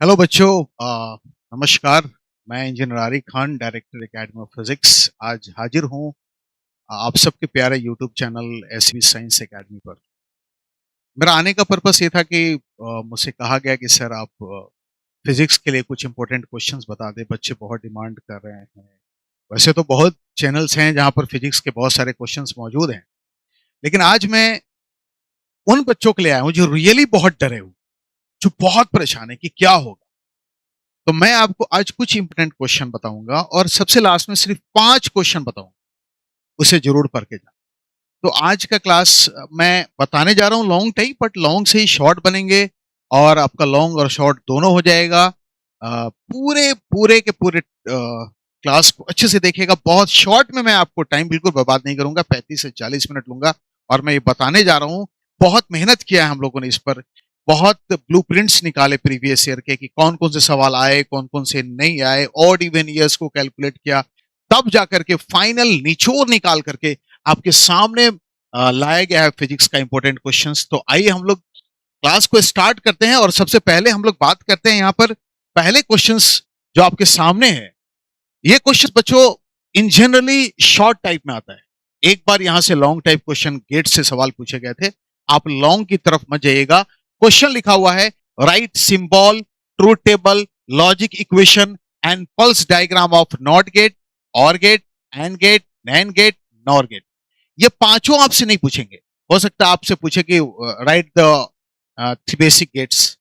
Hello बच्चों, नमस्कार। मैं engineer Aarik Khan, director academy of physics, आज हाजिर हूँ आप सबके प्यारे YouTube channel SV science academy पर। मेरा आने का पर्पस ये था कि मुझसे कहा गया कि सर आप फिजिक्स के लिए कुछ इंपॉर्टेंट क्वेश्चंस बता दें, बच्चे बहुत डिमांड कर रहे हैं। वैसे तो बहुत चैनल्स हैं जहाँ पर फिजिक्स के बहुत सारे क्वेश्चंस मौजूद हैं, लेकिन आज मैं उन बच्चों के लिए आया हूँ जो रियली बहुत डरे हुए, जो बहुत परेशान है कि क्या होगा। तो मैं आपको आज कुछ इंपोर्टेंट क्वेश्चन बताऊंगा और सबसे लास्ट में सिर्फ 5 क्वेश्चन बताऊंगा, उसे जरूर पढ़ के जाना। तो आज का क्लास मैं बताने जा रहा हूं लॉन्ग टाइम, बट लॉन्ग से ही शॉर्ट बनेंगे और आपका लॉन्ग और शॉर्ट दोनों हो जाएगा। पूरे पूरे के पूरे क्लास को अच्छे से देखिएगा। बहुत शॉर्ट में मैं आपको टाइम बिल्कुल बर्बाद नहीं करूंगा, 35 से 40 मिनट लूंगा और मैं ये बताने जा रहा हूं। बहुत मेहनत किया है हम लोगों ने इस पर, बहुत ब्लूप्रिंट्स निकाले प्रीवियस ईयर के कि कौन कौन से सवाल आए, कौन कौन से नहीं आए, ऑड इवन ईयर्स को कैलकुलेट किया, तब जाकर के फाइनल निचोड़ निकाल करके आपके सामने लाया गया है फिजिक्स का इंपॉर्टेंट क्वेश्चंस। तो आइए हम लोग क्लास को स्टार्ट करते हैं और सबसे पहले हम लोग बात करते हैं यहाँ पर पहले क्वेश्चंस जो आपके सामने है। ये क्वेश्चन बच्चों इन जनरली शॉर्ट टाइप में आता है। एक बार यहां से लॉन्ग टाइप क्वेश्चन गेट से सवाल पूछे गए थे, आप लॉन्ग की तरफ मत जाइएगा। क्वेश्चन लिखा हुआ है write symbol, truth table, logic equation and pulse diagram of not gate, or gate, and gate, nand gate, nor gate. ये पांचों आपसे नहीं पूछेंगे। हो सकता है आपसे पूछे कि right the three basic gates,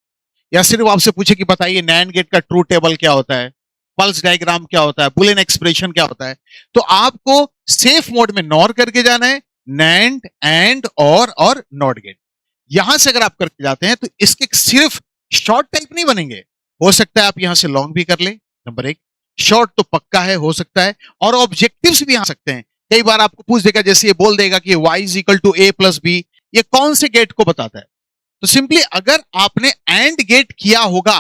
या सिर्फ आपसे पूछे कि बताइए नैंड गेट का ट्रूथ टेबल क्या होता है, पल्स डायग्राम क्या होता है, बुलियन एक्सप्रेशन क्या होता है। तो आपको सेफ मोड में नॉर करके जाना है, नैंड, एंड, और नॉट गेट। यहां से अगर आप करके जाते हैं तो इसके सिर्फ शॉर्ट टाइप नहीं बनेंगे, हो सकता है आप यहां से लॉन्ग भी कर ले। नंबर एक, शॉर्ट तो पक्का है, हो सकता है, और ऑब्जेक्टिव्स भी आ सकते हैं। कई बार आपको पूछ देगा, जैसे ये बोल देगा कि y is equal to A plus B, ये कौन से गेट को बताता है। तो सिंपली अगर आपने एंड गेट किया होगा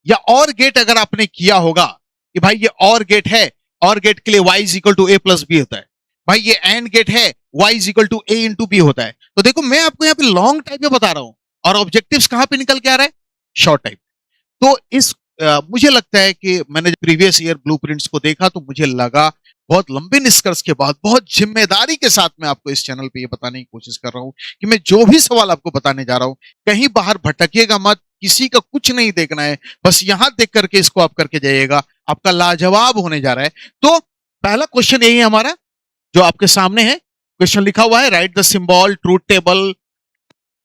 या और गेट अगर आपने किया होगा कि भाई ये और गेट है, और गेट के लिए y is equal to A plus B होता है, भाई ये एंड गेट है, y is equal to A into B होता है। तो देखो मैं आपको यहाँ पे लॉन्ग टाइप में बता रहा हूं और ऑब्जेक्टिव्स कहां पे निकल के आ रहा है, शॉर्ट टाइप। तो इस मुझे लगता है कि मैंने प्रीवियस ईयर ब्लूप्रिंट्स को देखा तो मुझे लगा, बहुत लंबे निष्कर्ष के बाद, बहुत जिम्मेदारी के साथ मैं आपको इस चैनल पे ये बताने की कोशिश कर रहा हूं कि मैं जो भी सवाल आपको बताने जा रहा हूं, कहीं बाहर भटकिएगा मत, किसी का कुछ नहीं देखना है, बस यहां देख करके इसको आप करके जाइएगा, आपका लाजवाब होने जा रहा है। तो पहला क्वेश्चन यही है हमारा जो आपके सामने है। क्वेश्चन लिखा हुआ है right the symbol, truth table.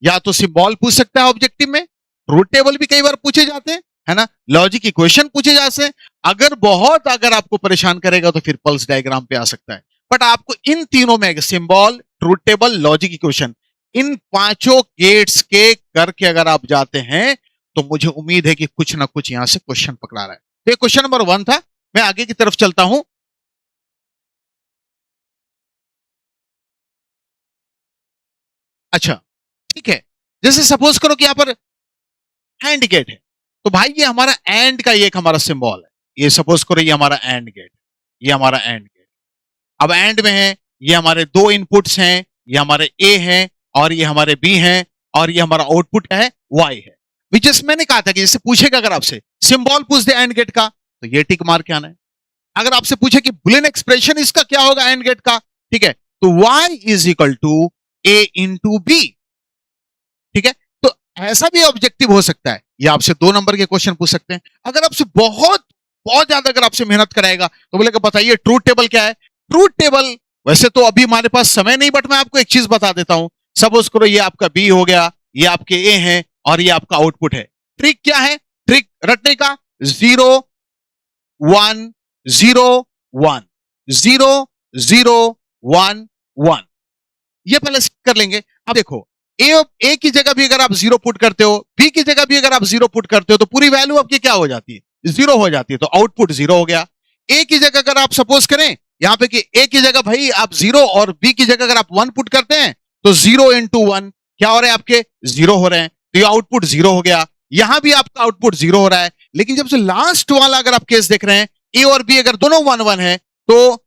या तो सिंबल पूछ सकता है ऑब्जेक्टिव में, ट्रूथ टेबल भी कई बार पूछे जाते हैं, है ना, लॉजिक इक्वेशन पूछे जाते हैं। अगर आपको परेशान करेगा तो फिर पल्स डायग्राम पे आ सकता है। बट आपको इन तीनों में symbol, truth table, logic equation, इन पांचों गेट्स के करके अगर आप जाते हैं तो मुझे उम्मीद है कि कुछ ना कुछ यहां से क्वेश्चन पकड़ा रहा है। तो ये क्वेश्चन नंबर 1 था। मैं आगे की तरफ चलता हूं। अच्छा, ठीक है। जैसे सपोज करो कि यहां पर एंड गेट है, तो भाई ये हमारा एंड का ये एक हमारा सिंबल है। ये सपोज करो ये हमारा एंड गेट, ये हमारा एंड गेट। अब एंड में है, ये हमारे दो इनपुट्स हैं, ये हमारे ए हैं और ये हमारे बी हैं, और ये हमारा आउटपुट है वाई है। विच मैंने कहा था कि जैसे पूछेगा अगर आपसे सिंबल पूछ दे एंड गेट का तो ये टिक मार के आना है। अगर आपसे पूछे कि बुलियन एक्सप्रेशन इसका क्या होगा एंड गेट का, ठीक है, तो y is equal to A into B. ठीक है, तो ऐसा भी ऑब्जेक्टिव हो सकता है। ये आपसे 2 नंबर के क्वेश्चन पूछ सकते हैं। अगर आपसे बहुत बहुत ज्यादा अगर आपसे मेहनत कराएगा तो बोलेगा बताइए ट्रूथ टेबल क्या है। ट्रूथ टेबल वैसे तो अभी हमारे पास समय नहीं, बट मैं आपको एक चीज बता देता हूं। सपोज करो ये आपका बी हो गया, ये आपके ए है और ये आपका आउटपुट है। ट्रिक क्या है, ट्रिक रटने का, 0 1 0 1 0 0 1 1, ये पहले कर लेंगे। अब देखो ए की जगह भी अगर आप 0 पुट करते हो, बी की जगह भी अगर आप 0 पुट करते हो, तो पूरी वैल्यू आपकी क्या हो जाती है, 0 हो जाती है। तो आउटपुट 0 हो गया। ए की जगह अगर आप सपोज करें यहां पे कि ए की जगह भाई आप 0 और बी की जगह अगर आप 1 पुट करते हैं तो 0 इंटू 1 क्या हो रहे हैं, आपके 0 हो रहे हैं। तो ये आउटपुट 0 हो गया। यहां भी आपका आउटपुट 0 हो रहा है। लेकिन जब से लास्ट वाला अगर आप केस देख रहे हैं, ए और बी अगर दोनों 1 1 है, तो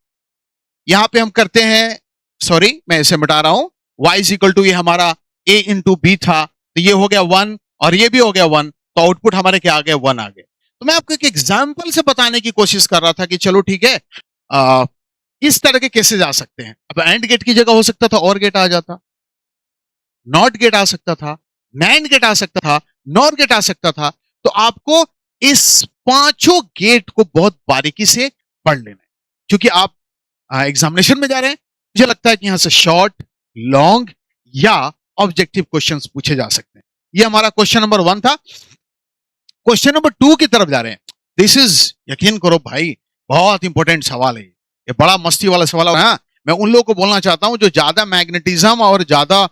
यहां पे हम करते हैं, सॉरी मैं इसे मिटा रहा हूं, y इज इक्वल टू ये हमारा a इंटू बी था, तो ये हो गया 1 और ये भी हो गया 1। तो आउटपुट हमारे क्या आ गए, 1 आ गए। तो मैं आपको एक एग्जाम्पल से बताने की कोशिश कर रहा था कि चलो ठीक है, इस तरह के केसेस आ सकते हैं। अब एंड गेट की जगह हो सकता था और गेट आ जाता, नॉट गेट आ सकता था, नैंड गेट आ सकता था, नॉर गेट आ सकता था। तो आपको इस पांचों गेट को बहुत बारीकी से पढ़ लेना है, क्योंकि आप एग्जामिनेशन में जा रहे हैं। मुझे लगता है कि यहां से शॉर्ट, लॉन्ग या ऑब्जेक्टिव क्वेश्चंस पूछे जा सकते हैं। ये हमारा क्वेश्चन नंबर 1 था। क्वेश्चन नंबर 2 की तरफ जा रहे हैं। दिस इज, यकीन करो भाई, बहुत इंपॉर्टेंट सवाल है ये बड़ा मस्ती वाला सवाल है। हाँ, मैं उन लोगों को बोलना चाहता हूं जो ज्यादा मैग्नेटिज्म और ज्यादा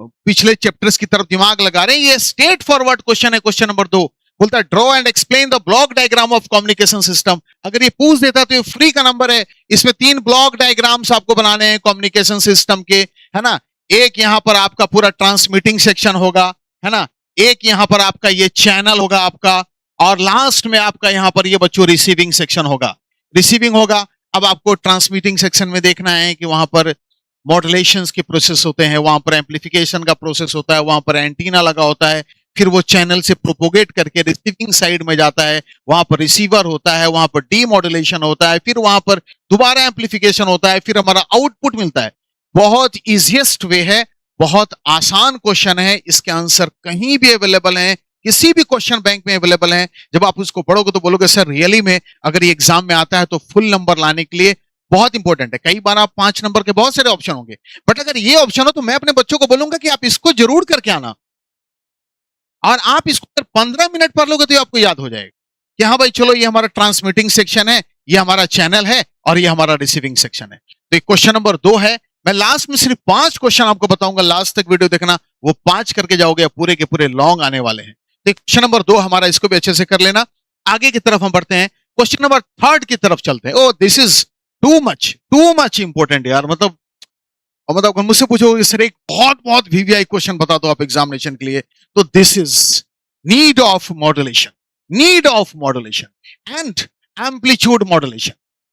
पिछले चैप्टर्स की तरफ दिमाग लगा रहे हैं। ये स्ट्रेट फॉरवर्ड क्वेश्चन है। क्वेश्चन नंबर 2 बोलता है draw and explain the block diagram of communication system. अगर ये पूछ देता तो ये फ्री का नंबर है। इसमें 3 ब्लॉक डायग्राम्स आपको बनाने हैं कम्युनिकेशन सिस्टम के, है ना। एक यहां पर आपका पूरा ट्रांसमिटिंग सेक्शन होगा, है ना। एक यहां पर आपका ये चैनल होगा आपका, और लास्ट में आपका यहां पर ये बच्चों रिसीविंग सेक्शन होगा। रिसीविंग होगा। अब आपको ट्रांसमिटिंग सेक्शन में देखना है कि वहां पर मॉड्यूलेशंस के प्रोसेस होते हैं, वहां पर एम्पलीफिकेशन का प्रोसेस होता है, वहां पर एंटीना लगा होता है, फिर वो चैनल से प्रोपोगेट करके रिसीविंग साइड में जाता है, वहां पर रिसीवर होता है, वहां पर डीमॉड्यूलेशन होता है, फिर वहां पर दोबारा एम्पलीफिकेशन होता है, फिर हमारा आउटपुट मिलता है। बहुत इजिएस्ट वे है, बहुत आसान क्वेश्चन है। इसके आंसर कहीं भी अवेलेबल है, किसी भी क्वेश्चन बैंक में अवेलेबल है। जब आप उसको पढ़ोगे तो बोलोगे सर रियली में अगर ये एग्जाम में आता है तो फुल नंबर लाने के लिए बहुत इंपॉर्टेंट है। कई बार आप 5 नंबर के बहुत सारे ऑप्शन होंगे, बट अगर ये ऑप्शन हो तो मैं अपने बच्चों को बोलूंगा कि आप इसको जरूर करके आना, और आप इसको अगर 15 मिनट पढ़ लोगे तो आपको याद हो जाएगा कि हाँ भाई चलो ये हमारा ट्रांसमिटिंग सेक्शन है, ये हमारा चैनल है, और ये हमारा रिसीविंग सेक्शन है। तो क्वेश्चन नंबर 2 है। मैं लास्ट में सिर्फ 5 क्वेश्चन आपको बताऊंगा, लास्ट तक वीडियो देखना, वो 5 करके जाओगे, पूरे के पूरे लॉन्ग आने वाले हैं। तो क्वेश्चन नंबर 2 हमारा, इसको भी अच्छे से कर लेना। आगे की तरफ हम बढ़ते हैं, क्वेश्चन नंबर 3 की तरफ चलते हैं। Oh this is too much important यार, मतलब और मतलब अगर मुझसे पूछोगे सर एक बहुत बहुत वीवीआई क्वेश्चन बता दो आप एग्जामिनेशन के लिए, तो this is need of modulation and amplitude modulation.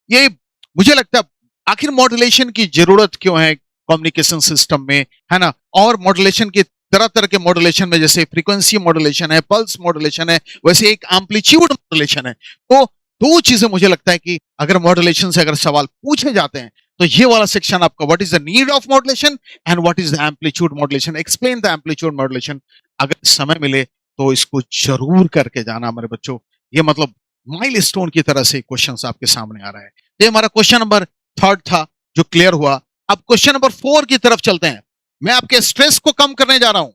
ये मुझे लगता है आखिर मॉड्यूलेशन की जरूरत क्यों है कम्युनिकेशन सिस्टम में, है ना। और मॉड्यूलेशन के तरह तरह के मॉड्यूलेशन में, जैसे फ्रीक्वेंसी मॉड्यूलेशन है, पल्स मॉड्यूलेशन है, वैसे एक एम्पलीट्यूड मॉड्यूलेशन है। तो 2 चीजें मुझे लगता है कि अगर मॉड्यूलेशन से अगर सवाल पूछे जाते हैं तो ये वाला सेक्शन आपका, what is the need of modulation and what is the amplitude modulation, explain the amplitude modulation. अगर समय मिले तो इसको जरूर करके जाना हमारे बच्चों। ये मतलब माइलस्टोन की तरह से क्वेश्चंस आपके सामने आ रहा है। तो ये हमारा क्वेश्चन नंबर 3 था जो क्लियर हुआ। अब क्वेश्चन नंबर 4 की तरफ चलते हैं। मैं आपके स्ट्रेस को कम करने जा रहा हूं,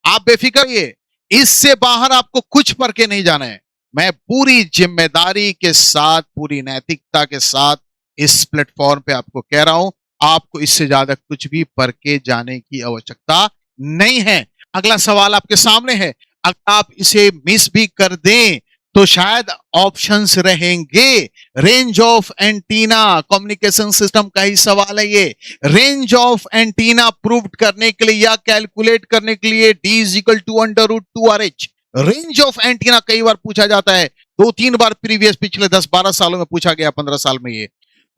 आप बेफिक्र रहिए, इससे बाहर आपको कुछ पढ़ के नहीं जाना है। मैं पूरी जिम्मेदारी के साथ, पूरी नैतिकता के साथ इस प्लेटफॉर्म पे आपको कह रहा हूं, आपको इससे ज्यादा कुछ भी पढ़ के जाने की आवश्यकता नहीं है। अगला सवाल आपके सामने है, अगर आप इसे मिस भी कर दें तो शायद ऑप्शंस रहेंगे। Range of antenna, communication system का ही सवाल है ये। रेंज ऑफ एंटीना प्रूव करने के लिए या कैलकुलेट करने के लिए d is equal to √2RH। Range of antenna कई बार पूछा जाता है, 2-3 बार प्रीवियस पिछले 10-12 सालों में पूछा गया, 15 साल में ये।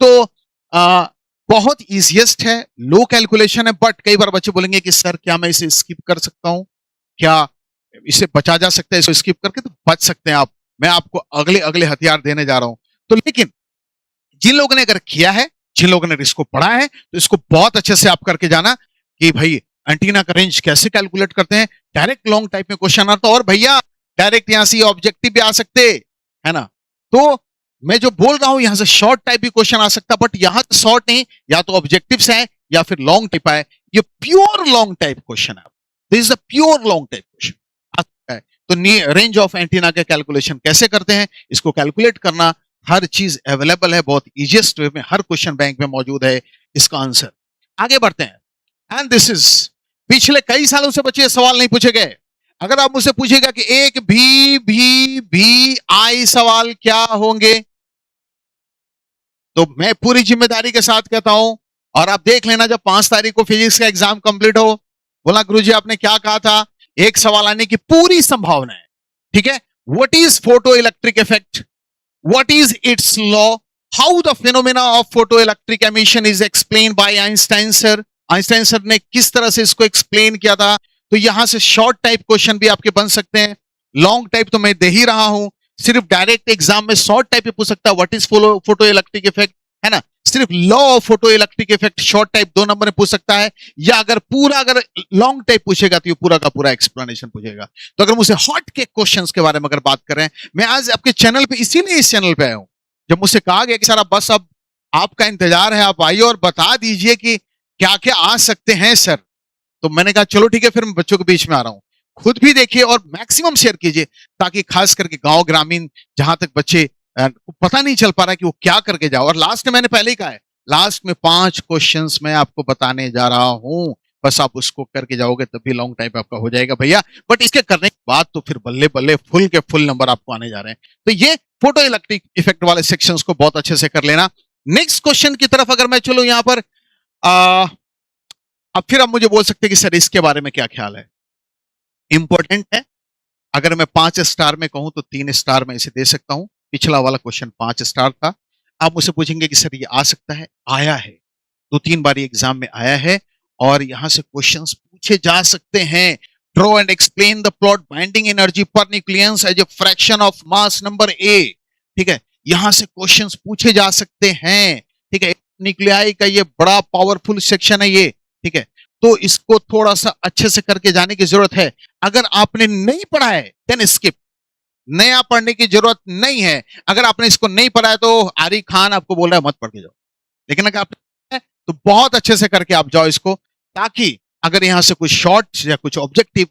तो बहुत इजिएस्ट है, लो कैलकुलेशन है, बट कई बार बच्चे बोलेंगे कि सर क्या मैं इसे स्किप कर सकता हूं, क्या इसे बचा जा सकता है, इसको स्किप करके? तो बच सकते हैं आप। मैं आपको अगले अगले हथियार देने जा रहा हूं। तो लेकिन जिन लोगों ने अगर किया है, जिन लोगों ने इसको पढ़ा है, तो इसको बहुत अच्छे से आप करके जाना कि भाई एंटीना का रेंज कैसे कैलकुलेट करते हैं। डायरेक्ट लॉन्ग टाइप में क्वेश्चन आता, और भैया डायरेक्ट यहां से ऑब्जेक्टिव भी आ सकते, है ना। तो मैं जो बोल रहा हूं यहां से शॉर्ट टाइप भी क्वेश्चन आ सकता, बट यहां से शॉर्ट नहीं, या तो ऑब्जेक्टिव्स है या फिर लॉन्ग टाइप है। ये प्योर लॉन्ग टाइप क्वेश्चन है, this is a pure long type question आ सकता है। तो रेंज ऑफ एंटीना के कैलकुलेशन कैसे करते हैं, इसको कैलकुलेट करना, हर चीज अवेलेबल है, बहुत इजिएस्ट वे में हर क्वेश्चन बैंक में मौजूद है इसका आंसर। आगे बढ़ते हैं। एंड दिस इज, पिछले कई सालों से बच्चे सवाल नहीं पूछे गए। अगर आप मुझसे पूछेगा कि एक भी आई सवाल क्या होंगे, तो मैं पूरी जिम्मेदारी के साथ कहता हूं, और आप देख लेना जब 5 तारीख को फिजिक्स का एग्जाम कंप्लीट हो, बोला गुरुजी आपने क्या कहा था, एक सवाल आने की पूरी संभावना है। ठीक है, what is photo electric effect, what is it's law, how the phenomena of photo electric emission is explain by Einstein sir. Einstein sir ने किस तरह से इसको एक्सप्लेन किया था। तो यहां से शॉर्ट टाइप क्वेश्चन भी आपके बन सकते हैं। लॉन्ग टाइप तो मैं दे ही रहा हूं। सिर्फ डायरेक्ट एग्जाम में शॉर्ट टाइप पे पूछ सकता है, what is photo electric effect, है ना। सिर्फ law of photo electric effect short type 2 number में पूछ सकता है। या अगर लॉन्ग टाइप पूछेगा तो ये पूरा का पूरा एक्सप्लेनेशन पूछेगा। तो अगर मुझसे हॉट के क्वेश्चंस के बारे में अगर बात करें, मैं आज आपके चैनल पे इसीलिए इस चैनल पे आया हूं। जब मुझसे कहा गया कि सर बस अब आपका इंतजार है, आप आइए और बता दीजिए कि क्या क्या आ सकते हैं सर, तो मैंने कहा चलो ठीक है, फिर मैं बच्चों के बीच में आ रहा हूं। खुद भी देखिए और मैक्सिमम शेयर कीजिए, ताकि खास करके गांव ग्रामीण जहां तक बच्चे को पता नहीं चल पा रहा है कि वो क्या करके जाओ। और लास्ट में मैंने पहले ही कहा है, लास्ट में 5 क्वेश्चंस मैं आपको बताने जा रहा हूं, बस आप उसको करके जाओगे तभी लॉन्ग टाइम आपका हो जाएगा भैया। बट इसके करने के बाद तो फिर बल्ले बल्ले फुल के फुल नंबर आपको आने जा रहे हैं। तो ये फोटो इलेक्ट्रिक इफेक्ट वाले सेक्शंस को बहुत अच्छे से कर लेना। नेक्स्ट क्वेश्चन की तरफ अगर मैं चलूं यहां पर, अब फिर आप मुझे बोल सकते हैं कि सर इसके बारे में क्या ख्याल है, इंपॉर्टेंट है। अगर मैं 5 स्टार में कहूं तो 3 स्टार में इसे दे सकता हूं। पिछला वाला क्वेश्चन 5 स्टार था। आप मुझसे पूछेंगे कि सर ये आ सकता है, आया है, 2-3 बार एग्जाम में आया है और यहां से क्वेश्चंस पूछे जा सकते हैं। Draw and explain the plot binding energy पर nucleus as a fraction of mass number A. ठीक है, यहां से क्वेश्चंस पूछे जा सकते हैं। ठीक है, न्यूक्लियाई का ये बड़ा पावरफुल सेक्शन है ये। ठीक है, तो इसको थोड़ा सा अच्छे से करके जाने की जरूरत है। अगर आपने नहीं पढ़ा है देन स्किप, नया पढ़ने की जरूरत नहीं है। अगर आपने इसको नहीं पढ़ा है तो आरी खान आपको बोल रहा है मत पढ़ के जाओ, लेकिन अगर आपने तो बहुत अच्छे से करके आप जाओ इसको, ताकि अगर यहां से कुछ शॉर्ट या कुछ ऑब्जेक्टिव,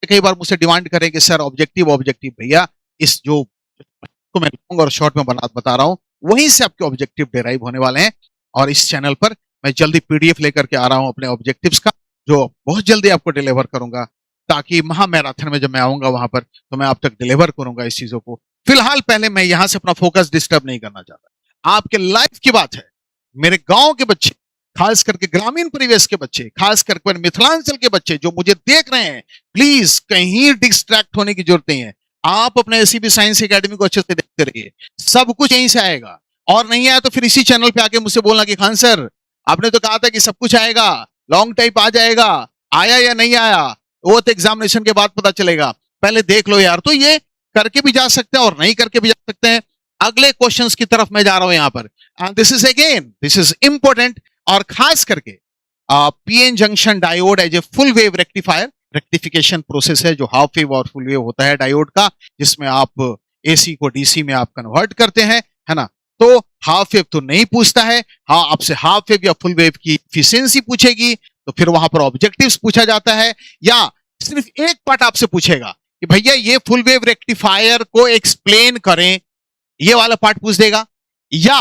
कई बार मुझसे डिमांड करें कि सर ऑब्जेक्टिव ऑब्जेक्टिव भैया, इस जो को मैं लॉन्ग और शॉर्ट में बता रहा हूं वहीं से आपके ऑब्जेक्टिव डेराइव होने वाले हैं। और इस चैनल पर मैं जल्दी पीडीएफ लेकर के आ रहा हूं अपने ऑब्जेक्टिव्स का, जो बहुत जल्दी आपको डिलीवर करूंगा, ताकि महा मैराथन में जब मैं आऊंगा वहां पर तो मैं आप तक डिलीवर करूंगा इस चीजों को। फिलहाल पहले मैं यहां से अपना फोकस डिस्टर्ब नहीं करना चाहता। आपके लाइफ की बात है, मेरे गांव के बच्चे, खास करके ग्रामीण परिवेश के बच्चे, खास करके मिथिलांचल के बच्चे जो मुझे देख रहे हैं, प्लीज कहीं डिस्ट्रैक्ट होने की जरूरत नहीं है। आप अपने एसीबी साइंस एकेडमी को अच्छे से देखते रहिए, सब कुछ यहीं से आएगा। और नहीं आया तो फिर इसी चैनल पे आके मुझसे बोलना कि खान सर आपने तो कहा था कि सब कुछ आएगा, लॉन्ग टाइप आ जाएगा, आया या नहीं आया वो तो एग्जामिनेशन के बाद पता चलेगा, पहले देख लो यार। तो ये करके भी जा सकते हैं और नहीं करके भी जा सकते हैं। अगले क्वेश्चंस की तरफ मैं जा रहा हूं यहां पर, एंड दिस इज इंपॉर्टेंट। और खास करके PN junction diode as a full wave rectifier, rectification process है जो हाफ वेव और फुल वेव होता है डायोड का, जिसमें आप एसी को डीसी में आप कन्वर्ट करते हैं, है ना। तो हाफ वेव तो नहीं पूछता है, हाँ आपसे हाफ वेव या फुल वेव की एफिशिएंसी पूछेगी, तो फिर वहां पर ऑब्जेक्टिव्स पूछा जाता है। या सिर्फ एक पार्ट आपसे पूछेगा कि भैया ये फुल वेव रेक्टिफायर को एक्सप्लेन करें, ये वाला पार्ट पूछ देगा। या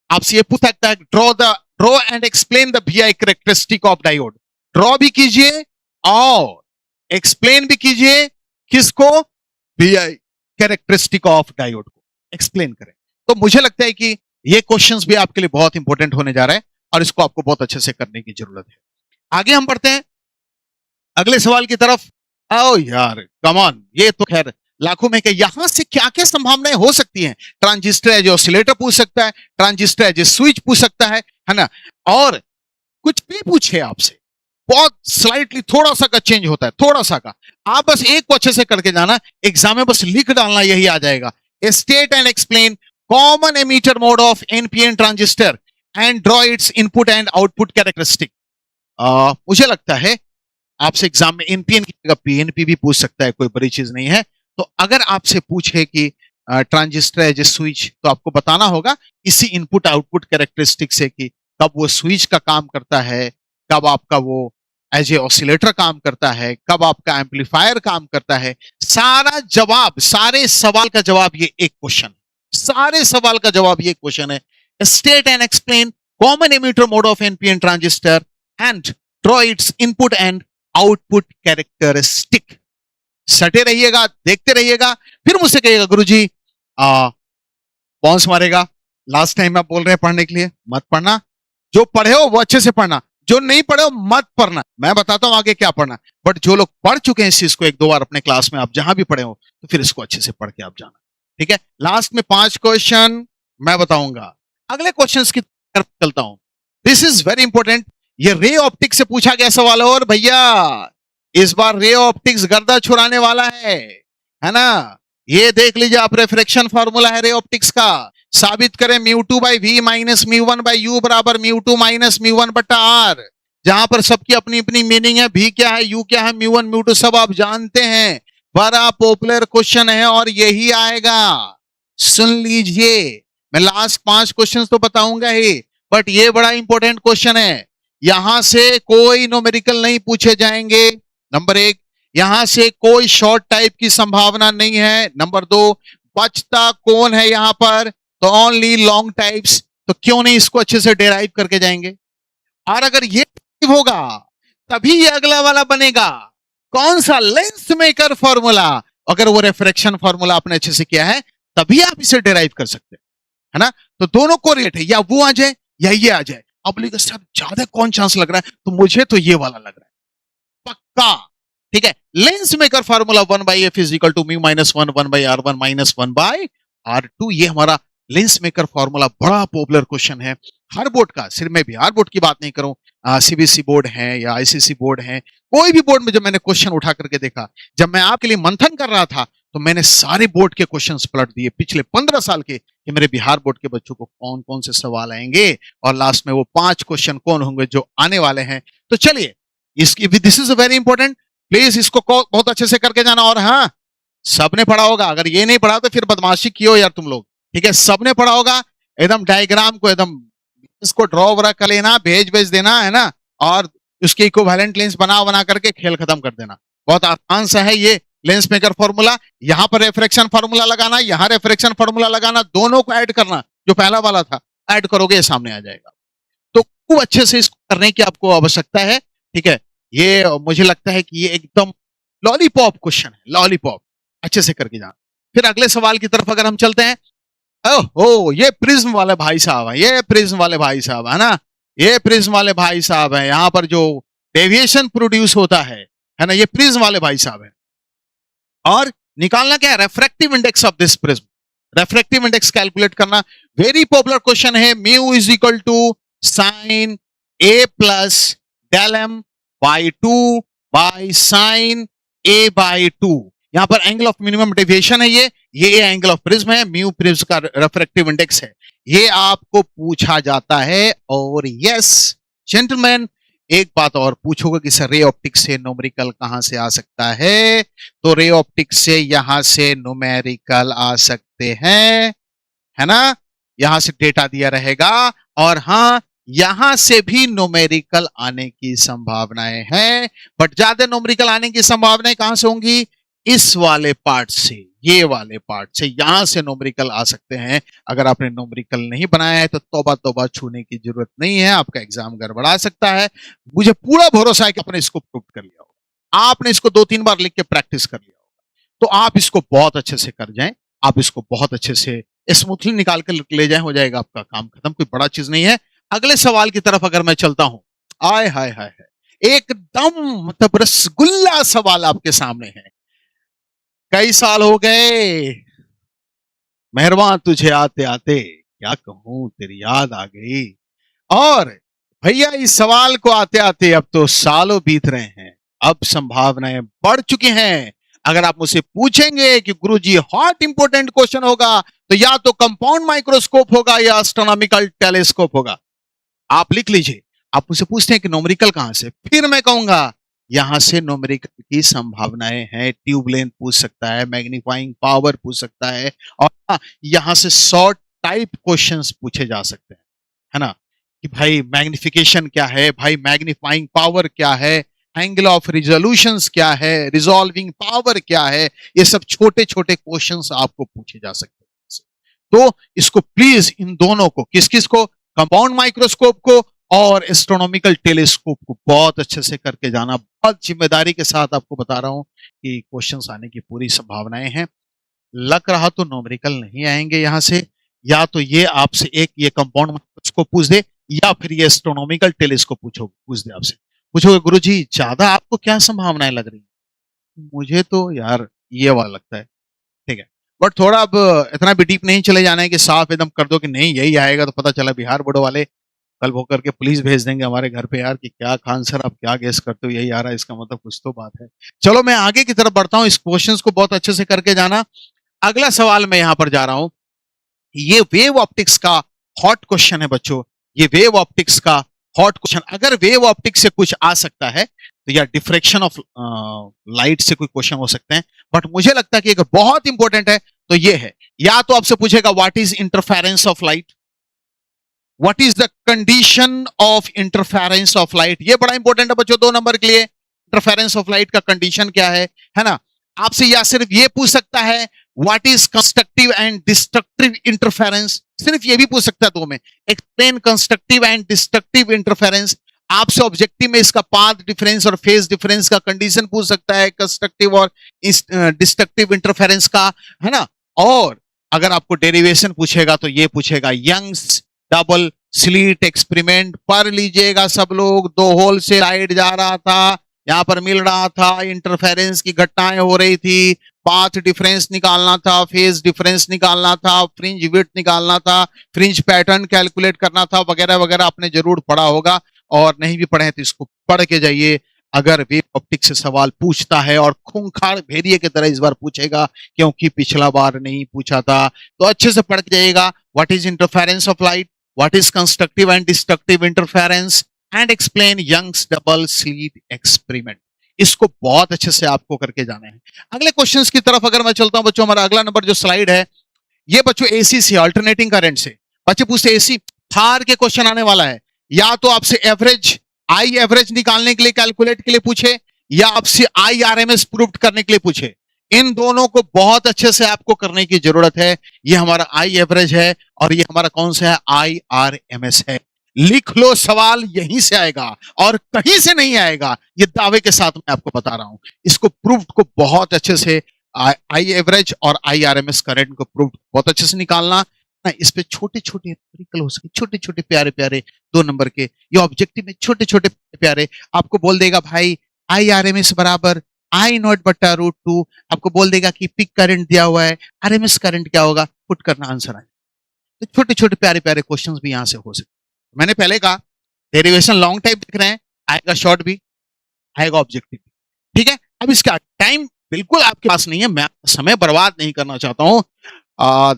आपसे ये पूछ सकता है draw and explain the VI characteristic of diode. Draw भी कीजिए और एक्सप्लेन भी कीजिए, किसको, वीआई कैरेक्टरिस्टिक ऑफ डायोड को एक्सप्लेन करें। तो मुझे लगता है कि ये क्वेश्चंस भी आपके लिए बहुत इंपॉर्टेंट होने जा रहा है और इसको आपको बहुत अच्छे से करने की जरूरत है। आगे हम बढ़ते हैं अगले सवाल की तरफ। आओ यार कम ऑन, ये तो खैर लाखों में, यहां से क्या क्या संभावनाएं हो सकती हैं। ट्रांजिस्टर एज ऑसिलेटर पूछ सकता है, ट्रांजिस्टर एज स्विच पूछ सकता है ना। और कुछ भी पूछे आपसे, बहुत स्लाइटली थोड़ा सा का चेंज होता है, थोड़ा सा का, आप बस एक को अच्छे से करके जाना, एग्जाम में बस लिख डालना, यही आ जाएगा। State and explain common ammeter mode of NPN transistor and draw it's input and output characteristic. मुझे लगता है आपसे एग्जाम में एनपीएन की जगह पीएनपी भी पूछ सकता है, कोई बड़ी चीज नहीं है। तो अगर आपसे पूछे कि ट्रांजिस्टर एज ए स्विच, तो आपको बताना होगा इसी इनपुट आउटपुट कैरेक्टरिस्टिक से कि कब वो स्विच का काम करता है, कब आपका वो एज ए ऑसिलेटर काम करता है, कब आपका एम्पलीफायर काम करता है। सारा जवाब, सारे सवाल का जवाब ये एक क्वेश्चन, सारे सवाल का जवाब ये क्वेश्चन है। State and explain common ammeter mode of NPN transistor and draw it's input and output characteristic. सटे रहिएगा, देखते रहिएगा, फिर मुझसे कहिएगा गुरुजी बाउंस मारेगा, लास्ट टाइम आप बोल रहे हैं पढ़ने के लिए, मत पढ़ना। जो पढ़े हो वो अच्छे से पढ़ना, जो नहीं पढ़े हो मत पढ़ना, मैं बताता हूं आगे क्या पढ़ना। बट जो लोग पढ़ चुके हैं इस चीज को 1-2 बार अपने क्लास में, आप जहां भी पढ़े हो, तो फिर इसको अच्छे से पढ़ के आप जाना, ठीक है। लास्ट में 5 क्वेश्चन मैं बताऊंगा। अगले क्वेश्चन की तरफ चलता हूं। This is very important. ये रे ऑप्टिक्स से पूछा गया सवाल है, और भैया इस बार रे ऑप्टिक्स गर्दा छुड़ाने वाला है। है ना। ये देख लीजिए आप, रेफ्रेक्शन फार्मूला है रे ऑप्टिक्स का। साबित करें mu two by v minus mu one by u बराबर mu two minus mu one बटा आर। जहां पर सबकी अपनी अपनी मीनिंग है, भी क्या है, यू क्या है, म्यू वन म्यू टू सब आप जानते हैं। बड़ा पॉपुलर क्वेश्चन है और यही आएगा। सुन लीजिए, मैं लास्ट 5 क्वेश्चन तो बताऊंगा ही, बट ये बड़ा इंपॉर्टेंट क्वेश्चन है। यहां से कोई न्यूमेरिकल नहीं पूछे जाएंगे, नंबर 1। यहां से कोई शॉर्ट टाइप की संभावना नहीं है, नंबर 2। बचता कौन है यहां पर, तो ओनली लॉन्ग टाइप्स। तो क्यों नहीं इसको अच्छे से डेराइव करके जाएंगे। और अगर ये होगा तभी ये अगला वाला बनेगा। कौन सा, लेंस मेकर फॉर्मूला। अगर वो रेफ्रेक्शन फॉर्मूला आपने अच्छे से किया है तभी आप इसे डेराइव कर सकते हैं, है ना। तो दोनों को रेट है, या वो आ जाए या ये आ जाए। अब बोलिए साहब ज्यादा कौन चांस लग रहा है, तो मुझे तो ये वाला लग रहा है पक्का। ठीक है, lens maker formula 1/f is equal to mu minus 1/r1 minus 1/r2। ये हमारा लेंस मेकर फार्मूला बड़ा पॉपुलर क्वेश्चन है हर बोर्ड का। सिर्फ मैं बिहार बोर्ड की बात नहीं करूं, सीबीएसई बोर्ड है या आईसीएसई बोर्ड है, कोई भी बोर्ड में जब मैंने क्वेश्चन उठा करके देखा, जब मैं आपके लिए मंथन कर रहा था, तो मैंने सारे बोर्ड के क्वेश्चंस पलट दिए पिछले 15 साल के, कि मेरे बिहार बोर्ड के बच्चों को कौन कौन से सवाल आएंगे और लास्ट में वो 5 क्वेश्चन कौन होंगे जो आने वाले हैं। तो चलिए, इसकी this is very important, please इसको बहुत अच्छे से करके जाना। और हाँ, सबने पढ़ा होगा, अगर ये नहीं पढ़ा तो फिर बदमाशी कियो यार तुम लोग। ठीक है, सबने पढ़ा होगा। एकदम डायग्राम को एकदम इसको ड्रॉ वरा कर लेना, भेज भेज देना, है ना। और उसके इक्विवेलेंट लेंस बना बना करके खेल खत्म कर देना। बहुत आसान सा है ये लेंस मेकर फॉर्मूला। यहां पर रेफ्रेक्शन फॉर्मूला लगाना, यहां रेफ्रेक्शन फॉर्मूला लगाना, दोनों को ऐड करना। जो पहला वाला था ऐड करोगे ये सामने आ जाएगा। तो खूब अच्छे से इसको करने की आपको आवश्यकता है। ठीक है, ये मुझे लगता है कि ये एकदम लॉलीपॉप क्वेश्चन है, लॉलीपॉप। अच्छे से करके जाना। फिर अगले सवाल की तरफ अगर हम चलते हैं, ओहो ये प्रिज्म वाले भाई साहब है, ये प्रिज्म वाले भाई साहब है ना, ये प्रिज्म वाले भाई साहब है। यहां पर जो डेविएशन प्रोड्यूस होता है ना, ये प्रिज्म वाले भाई साहब है। और निकालना क्या है, refractive index of this prism. Refractive index calculate करना, वेरी पॉपुलर क्वेश्चन है। Mu is equal to sine A plus del M by 2 by sine A by 2। यहां पर एंगल ऑफ मिनिमम डेविएशन है, ये एंगल ऑफ प्रिज्म है, mu prism का refractive index है। ये आपको पूछा जाता है। और यस जेंटलमैन, एक बात और पूछोगे कि सर रे ऑप्टिक्स से न्यूमेरिकल कहां से आ सकता है, तो रे ऑप्टिक्स से यहां से न्यूमेरिकल आ सकते हैं, है ना। यहां से डेटा दिया रहेगा, और हां यहां से भी न्यूमेरिकल आने की संभावनाएं हैं। बट ज्यादा न्यूमेरिकल आने की संभावनाएं कहां से होंगी, इस वाले पार्ट से, ये वाले पार्ट से, यहां से न्यूमेरिकल आ सकते हैं। अगर आपने न्यूमेरिकल नहीं बनाया है तो तौबा तौबा, छूने की जरूरत नहीं है, आपका एग्जाम गड़बड़ा सकता है। मुझे पूरा भरोसा है कि आपने इसको प्रूव कर लिया होगा, आपने इसको 2-3 बार लिख के प्रैक्टिस कर लिया होगा। तो आप इसको बहुत अच्छे से कर जाएं, आप इसको बहुत अच्छे से स्मूथली निकाल कर ले जाए, हो जाएगा आपका काम खत्म, कोई बड़ा चीज नहीं है। अगले सवाल की तरफ अगर मैं चलता हूं, आय हाय हाय, एकदम मतलब रसगुल्ला सवाल आपके सामने है। कई साल हो गए मेहरबान तुझे आते आते, क्या कहूं तेरी याद आ गई। और भैया इस सवाल को आते आते अब तो सालों बीत रहे हैं, अब संभावनाएं बढ़ चुकी हैं। अगर आप मुझसे पूछेंगे कि गुरुजी हॉट इंपोर्टेंट क्वेश्चन होगा, तो या तो कंपाउंड माइक्रोस्कोप होगा या एस्ट्रोनॉमिकल टेलीस्कोप होगा। आप लिख लीजिए। आप मुझसे पूछते हैं कि न्यूमेरिकल कहां से, फिर मैं कहूंगा यहां से न्यूमेरिकल की संभावनाएं हैं। ट्यूब लेंथ पूछ सकता है, मैग्नीफाइंग पावर पूछ सकता है, और यहां से शॉर्ट टाइप क्वेश्चंस पूछे जा सकते हैं, है ना। कि भाई मैग्निफिकेशन क्या है, भाई मैग्नीफाइंग पावर क्या है, एंगल ऑफ रिजोल्यूशंस क्या है, रिजॉल्विंग पावर क्या है, ये सब छोटे छोटे क्वेश्चंस आपको पूछे जा सकते हैं। तो इसको प्लीज इन दोनों को, किस किस को, कंपाउंड माइक्रोस्कोप को और एस्ट्रोनॉमिकल टेलीस्कोप को बहुत अच्छे से करके जाना। बहुत जिम्मेदारी के साथ आपको बता रहा हूं कि क्वेश्चंस आने की पूरी संभावनाएं हैं। लग रहा तो न्यूमेरिकल नहीं आएंगे यहां से, या तो ये आपसे एक ये कंपाउंड माइक्रोस्कोप पूछ दे, या फिर ये एस्ट्रोनॉमिकल टेलीस्कोप पूछ दे आपसे। पूछोगे गुरुजी ज्यादा आपको क्या संभावनाएं लग रही है, मुझे तो यार ये वाला लगता है। ठीक है, बट थोड़ा अब इतना भी डीप नहीं चले जाना है कि साफ एकदम कर दो कि नहीं यही आएगा, तो पता चला बिहार बोर्ड वाले कल वो करके पुलिस भेज देंगे हमारे घर पे यार कि क्या खान सर आप क्या गेस करते हो, यही आ रहा है, इसका मतलब कुछ तो बात है। चलो मैं आगे की तरफ बढ़ता हूँ, इस क्वेश्चंस को बहुत अच्छे से करके जाना। अगला सवाल मैं यहां पर जा रहा हूं। ये वेव ऑप्टिक्स का हॉट क्वेश्चन है बच्चों। ये वेव ऑप्टिक्स का हॉट क्वेश्चन, अगर वेव ऑप्टिक्स से कुछ आ सकता है तो या डिफ्रेक्शन ऑफ लाइट से कोई क्वेश्चन हो सकते हैं, बट मुझे लगता है कि अगर बहुत इंपॉर्टेंट है तो ये है। या तो आपसे पूछेगा what is interference of light, what is the condition of interference of light, ये बड़ा इंपॉर्टेंट है बच्चों 2 नंबर के लिए। इंटरफेरेंस ऑफ लाइट का कंडीशन क्या है ना। आपसे या सिर्फ ये पूछ सकता है what is constructive and destructive interference, सिर्फ ये भी पूछ सकता है 2 में। Explain constructive and destructive interference. आपसे ऑब्जेक्टिव में इसका पाथ डिफरेंस और फेज डिफरेंस का कंडीशन पूछ सकता है, कंस्ट्रक्टिव और डिस्ट्रक्टिव इंटरफेरेंस का, है ना। और अगर आपको डेरिवेशन पूछेगा तो ये पूछेगा यंग्स डबल स्लिट एक्सपेरिमेंट। पढ़ लीजिएगा सब लोग, 2 होल से लाइट जा रहा था, यहां पर मिल रहा था, इंटरफेरेंस की घटनाएं हो रही थी, पाथ डिफरेंस निकालना था, फेज डिफरेंस निकालना था, फ्रिंज विड्थ निकालना था, फ्रिंज पैटर्न कैलकुलेट करना था, वगैरह वगैरह आपने जरूर पढ़ा होगा। और नहीं भी पढ़े तो इसको पढ़ के जाइए। अगर वेव ऑप्टिक्स से सवाल पूछता है और खूंखार भेड़िए की तरह इस बार पूछेगा, क्योंकि पिछला बार नहीं पूछा था, तो अच्छे से पढ़ के जाइएगा। What is interference of light, what is constructive and destructive interference, and explain Young's double slit experiment. इसको बहुत अच्छे से आपको करके जाना है। अगले क्वेश्चंस की तरफ अगर मैं चलता हूं बच्चों, हमारा अगला नंबर जो स्लाइड है ये बच्चों एसी से, अल्टरनेटिंग करंट से। बच्चे पूछते एसी थार के क्वेश्चन आने वाला है। या तो आपसे एवरेज, आई एवरेज निकालने के लिए, कैलकुलेट के लिए पूछे, या आपसे आई आरएमएस प्रूव करने के लिए पूछे। इन दोनों को बहुत अच्छे से आपको करने की जरूरत है। ये हमारा आई एवरेज है और ये हमारा कौन सा है, आई आरएमएस है। लिख लो, सवाल यहीं से आएगा और कहीं से नहीं आएगा, ये दावे के साथ मैं आपको बता रहा हूं। इसको प्रूफ को बहुत अच्छे से, आई एवरेज और आई आरएमएस करंट को प्रूफ बहुत अच्छे से निकालना ना। इस पे छोटे छोटे न्यूमेरिकल हो सके, छोटे छोटे प्यारे प्यारे 2 नंबर के, ये ऑब्जेक्टिव में छोटे छोटे प्यारे आपको बोल देगा भाई आई आरएमएस बराबर आई नॉट बट्टा रूट 2। आपको बोल देगा कि पिक करंट दिया हुआ है, आरएमएस करंट क्या होगा, पुट करना, आंसर आए। तो छोटे छोटे प्यारे प्यारे क्वेश्चंस भी यहां से हो सकते। मैंने पहले कहा डेरिवेशन लॉन्ग टाइप दिख रहे हैं, आएगा शॉर्ट भी, आएगा ऑब्जेक्टिव भी। ठीक है, अब इसका टाइम बिल्कुल आपके पास नहीं है, मैं समय बर्बाद नहीं करना चाहता हूं।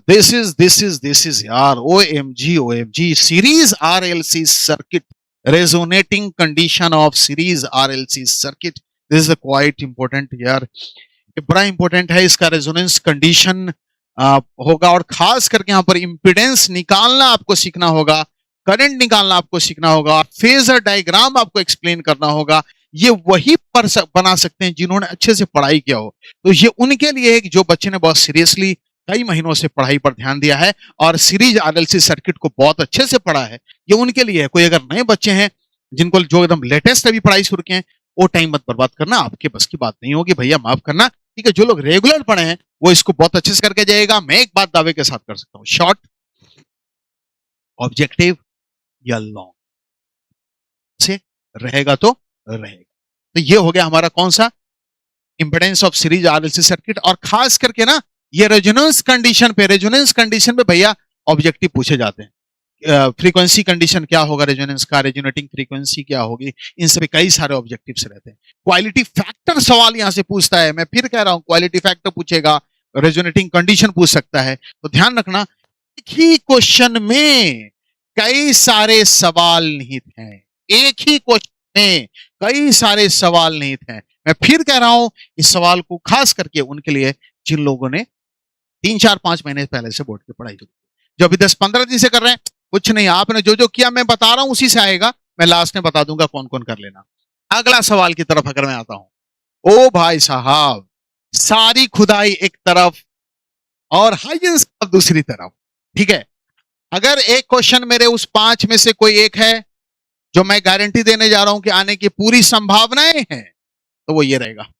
दिस इज यार O M G series RLC circuit, resonating condition of series RLC circuit. This is quite important यार, ये बड़ा इंपॉर्टेंट है। इसका रेजोनेंस कंडीशन होगा, और खास करके यहाँ पर इंपिडेंस निकालना आपको सीखना होगा, करंट निकालना आपको सीखना होगा, फेजर डायग्राम आपको एक्सप्लेन करना होगा। ये वही बना सकते हैं जिन्होंने अच्छे से पढ़ाई किया हो। तो ये उनके लिए है कि जो बच्चे ने बहुत सीरियसली कई महीनों से पढ़ाई पर ध्यान दिया है और सीरीज आरएलसी सर्किट को बहुत अच्छे से पढ़ा है, ये उनके लिए है। कोई अगर नए बच्चे हैं जिनको जो एकदम लेटेस्ट अभी पढ़ाई शुरू किए हैं, वो टाइम मत बर्बाद करना, आपके बस की बात नहीं होगी भैया, माफ करना। ठीक है, जो लोग रेगुलर पढ़े हैं वो इसको बहुत अच्छे से करके जाएगा। मैं एक बात दावे के साथ कर सकता हूं, शॉर्ट, ऑब्जेक्टिव या लॉन्ग से रहेगा तो रहेगा। तो ये हो गया हमारा कौन सा, impedance of series RLC circuit. और खास करके ना ये रेजोनेंस कंडीशन पे, रेजोनेंस कंडीशन पे भैया ऑब्जेक्टिव पूछे जाते हैं। फ्रीक्वेंसी कंडीशन क्या होगा रेजोनेंस का, रेजोनेटिंग फ्रीक्वेंसी क्या होगी, इन सब कई सारे ऑब्जेक्टिव्स रहते हैं। क्वालिटी फैक्टर सवाल यहां से पूछता है, मैं फिर कह रहा हूं क्वालिटी फैक्टर पूछेगा, रेजोनेटिंग कंडीशन पूछ सकता है। तो ध्यान रखना, एक ही क्वेश्चन में कई सारे सवाल निहित हैं, एक ही क्वेश्चन में कई सारे सवाल निहित हैं। मैं फिर कह रहा हूं, इस सवाल को खास करके उनके लिए जिन लोगों ने 3 4 5 महीने पहले से बोर्ड की पढ़ाई की, जो अभी 10 15 दिन से कर रहे हैं, कुछ नहीं, आपने जो जो किया मैं बता रहा हूं उसी से आएगा। मैं लास्ट में बता दूंगा कौन कौन कर लेना। अगला सवाल की तरफ अगर मैं आता हूं, ओ भाई साहब, सारी खुदाई एक तरफ और हाइजेंस दूसरी तरफ। ठीक है, अगर एक क्वेश्चन मेरे उस 5 में से कोई एक है जो मैं गारंटी देने जा रहा हूं कि आने की पूरी संभावनाएं हैं, तो वो ये रहेगा,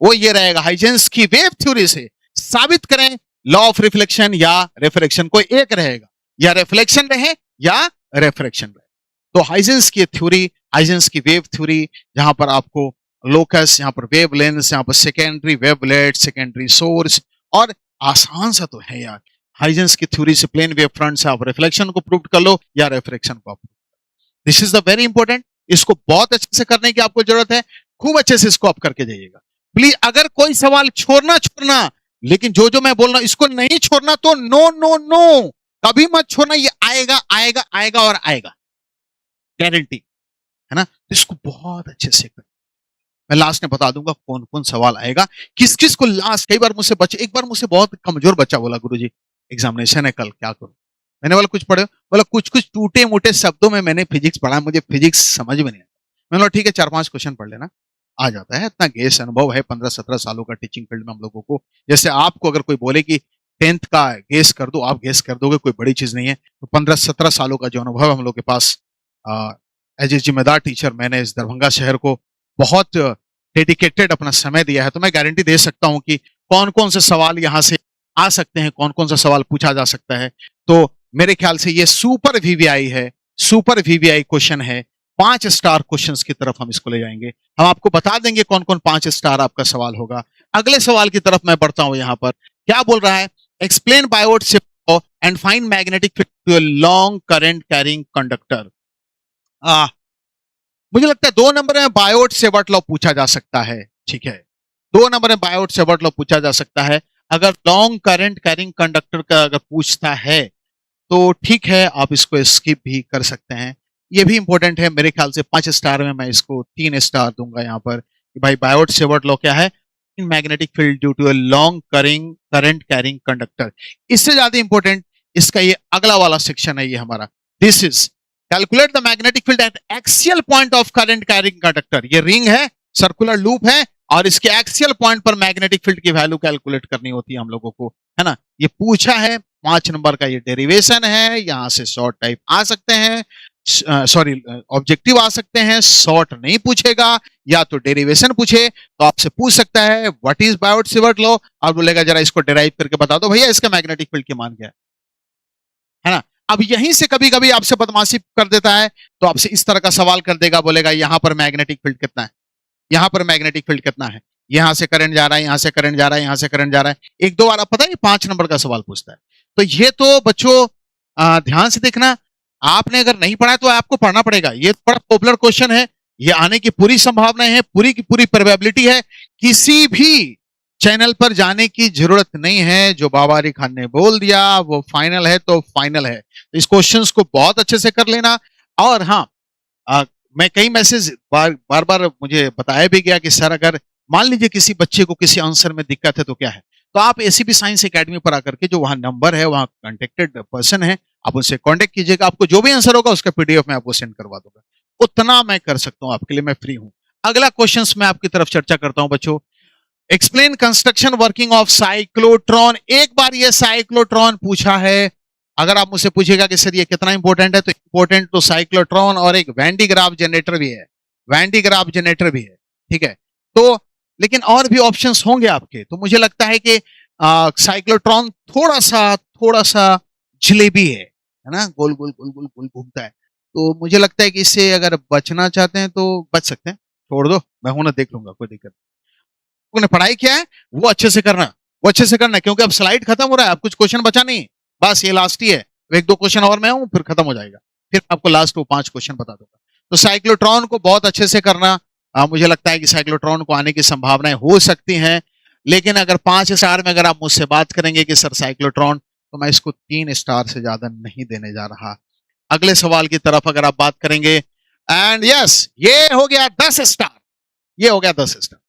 वो ये रहेगा, हाइजेंस की वेव थ्योरी से साबित करें लॉ ऑफ रिफ्लेक्शन या रिफ्रैक्शन, कोई एक रहेगा, या रिफ्लेक्शन रहे या रिफ्रैक्शन रहे। तो हाइजेंस की थ्योरी, हाइजेंस की वेव थ्योरी, जहां पर आपको लोकस, यहां पर वेव लेंस, यहां पर सेकेंडरी वेवलेट, सेकेंडरी सोर्स, और आसान सा तो है यार, हाइजेंस की थ्योरी से प्लेन वेव फ्रंट से आप रिफ्लेक्शन को प्रूव कर लो या रिफ्रैक्शन को आप। This is the very important. इसको बहुत अच्छे से करने की आपको जरूरत है, खूब अच्छे से इसको आप करके जाइएगा प्लीज। अगर कोई सवाल छोड़ना छोड़ना, लेकिन जो जो मैं बोल रहा हूं इसको नहीं छोड़ना तो नो नो नो, कभी मत छोड़ना। ये आएगा आएगा आएगा और आएगा, गारंटी है ना। इसको बहुत अच्छे से कर, मैं लास्ट में बता दूंगा कौन कौन सवाल आएगा, किस किस को लास्ट। कई बार मुझसे बच्चे, एक बार मुझसे बहुत कमजोर बच्चा बोला, गुरुजी एग्जामिनेशन है कल, क्या करूं। मैंने बोला कुछ पढ़े, बोला कुछ कुछ टूटे मोटे शब्दों में मैंने फिजिक्स पढ़ा, मुझे फिजिक्स समझ में नहीं आता। मैंने बोला ठीक है 4-5 क्वेश्चन पढ़ लेना, आ जाता है। इतना गेस अनुभव है 15-17 सालों का टीचिंग फील्ड में हम लोगों को। जैसे आपको अगर कोई बोले कि 10th का गेस कर दो, आप गेस कर दोगे, कोई बड़ी चीज नहीं है। तो 15-17 सालों का जो अनुभव है हम लोग के पास, एज ए जिम्मेदार टीचर मैंने इस दरभंगा शहर को बहुत डेडिकेटेड अपना समय दिया है, तो मैं गारंटी दे सकता हूं कि कौन कौन से सवाल यहां से आ सकते हैं, कौन कौन सा सवाल पूछा जा सकता है। तो मेरे ख्याल से ये सुपर वीवीआई है, सुपर वीवीआई क्वेश्चन है। 5 स्टार क्वेश्चंस की तरफ हम इसको ले जाएंगे। हम आपको बता देंगे कौन कौन 5 स्टार आपका सवाल होगा। अगले सवाल की तरफ मैं बढ़ता हूं। यहां पर क्या बोल रहा है, explain Biot and find magnetic field to a long current carrying conductor. मुझे लगता है 2 नंबर में बायोट सेवर्ट लॉ पूछा जा सकता है, ठीक है। 2 नंबर में बायोट सेवर्ट लॉ पूछा जा सकता है। अगर लॉन्ग करंट कैरिंग कंडक्टर का अगर पूछता है तो ठीक है, आप इसको स्किप भी कर सकते हैं। ये भी इंपॉर्टेंट है, मेरे ख्याल से 5 स्टार में मैं इसको 3 स्टार दूंगा यहाँ पर कि भाई बायोट सेवर्ट लॉ क्या है, magnetic field due to a long current carrying conductor. इससे ज्यादा इंपॉर्टेंट इसका ये अगला वाला सेक्शन है, ये हमारा this is calculate the magnetic field at axial point of current carrying conductor. ये रिंग है, सर्कुलर लूप है, और इसके एक्सियल पॉइंट पर मैग्नेटिक फील्ड की वैल्यू कैलकुलेट करनी होती है हम लोगों को, है ना। ये पूछा है, 5 नंबर का ये डेरिवेशन है। यहां से शॉर्ट टाइप आ सकते हैं, सॉरी ऑब्जेक्टिव आ सकते हैं। शॉर्ट नहीं पूछेगा, या तो डेरिवेशन पूछे तो आपसे पूछ सकता है what is Biot Savart law, और बोलेगा जरा इसको डेराइव करके बता दो भैया, इसका मैग्नेटिक फील्ड की मान क्या है ना। अब यहीं से कभी कभी आपसे बदमाशी कर देता है, तो आपसे इस तरह का सवाल कर देगा, बोलेगा यहां पर मैग्नेटिक फील्ड कितना है, यहां पर मैग्नेटिक फील्ड कितना है, यहां से करंट जा रहा है, यहां से करंट जा रहा है, यहां से करंट जा रहा है। 1-2 बार आप पता है 5 नंबर का सवाल पूछता है। तो ये तो बच्चों ध्यान से देखना, आपने अगर नहीं पढ़ा तो आपको पढ़ना पड़ेगा। ये बड़ा पॉपुलर क्वेश्चन है, ये आने की पूरी संभावना है, पूरी की पूरी प्रोबेबिलिटी है। किसी भी चैनल पर जाने की जरूरत नहीं है, जो बाबा अली खान ने बोल दिया वो फाइनल है तो फाइनल है। तो इस क्वेश्चंस को बहुत अच्छे से कर लेना। और हाँ, मैं कई मैसेज बार बार मुझे बताया भी गया कि सर अगर मान लीजिए किसी बच्चे को किसी आंसर में दिक्कत है तो क्या है, तो आप एसीपी साइंस एकेडमी पर आकर के जो वहां नंबर है, वहां कांटेक्टेड पर्सन है, आप उनसे कांटेक्ट कीजिएगा। आपको जो भी आंसर होगा उसका पीडीएफ मैं आपको सेंड करवा दूंगा। उतना मैं कर सकता हूं आपके लिए, मैं फ्री हूं। अगला क्वेश्चन मैं आपकी तरफ चर्चा करता हूं बच्चों। Explain construction working of cyclotron. एक बार ये साइक्लोट्रॉन पूछा है। अगर आप मुझसे पूछेगा कि सर ये कितना इंपॉर्टेंट है, तो इंपॉर्टेंट तो साइक्लोट्रॉन और एक वैन डी ग्राफ जनरेटर भी है, वैन डी ग्राफ जनरेटर भी है, ठीक है। तो लेकिन और भी ऑप्शंस होंगे आपके, तो मुझे लगता है कि साइक्लोट्रॉन थोड़ा सा जलेबी है ना, गोल गोल गोल गोल गोल घूमता है। तो मुझे लगता है कि इससे अगर बचना चाहते हैं तो बच सकते हैं। छोड़ दो, मैं हूं ना, देख लूंगा, कोई दिक्कत। ने पढ़ाई किया है वो अच्छे से करना, वो अच्छे से करना, क्योंकि अब स्लाइड खत्म हो रहा है, अब कुछ क्वेश्चन बचा नहीं, बस ये लास्ट ही है। 1-2 क्वेश्चन और मैं हूं, फिर खत्म हो जाएगा, फिर आपको लास्ट वो 5 क्वेश्चन बता दूंगा। तो साइक्लोट्रॉन को बहुत अच्छे से करना। मुझे लगता है कि साइक्लोट्रॉन को आने की संभावनाएं हो सकती हैं, लेकिन अगर 5 स्टार में अगर आप मुझसे बात करेंगे कि सर साइक्लोट्रॉन, तो मैं इसको 3 स्टार से ज्यादा नहीं देने जा रहा। अगले सवाल की तरफ अगर आप बात करेंगे, एंड यस ये हो गया 10 स्टार, ये हो गया 10 स्टार।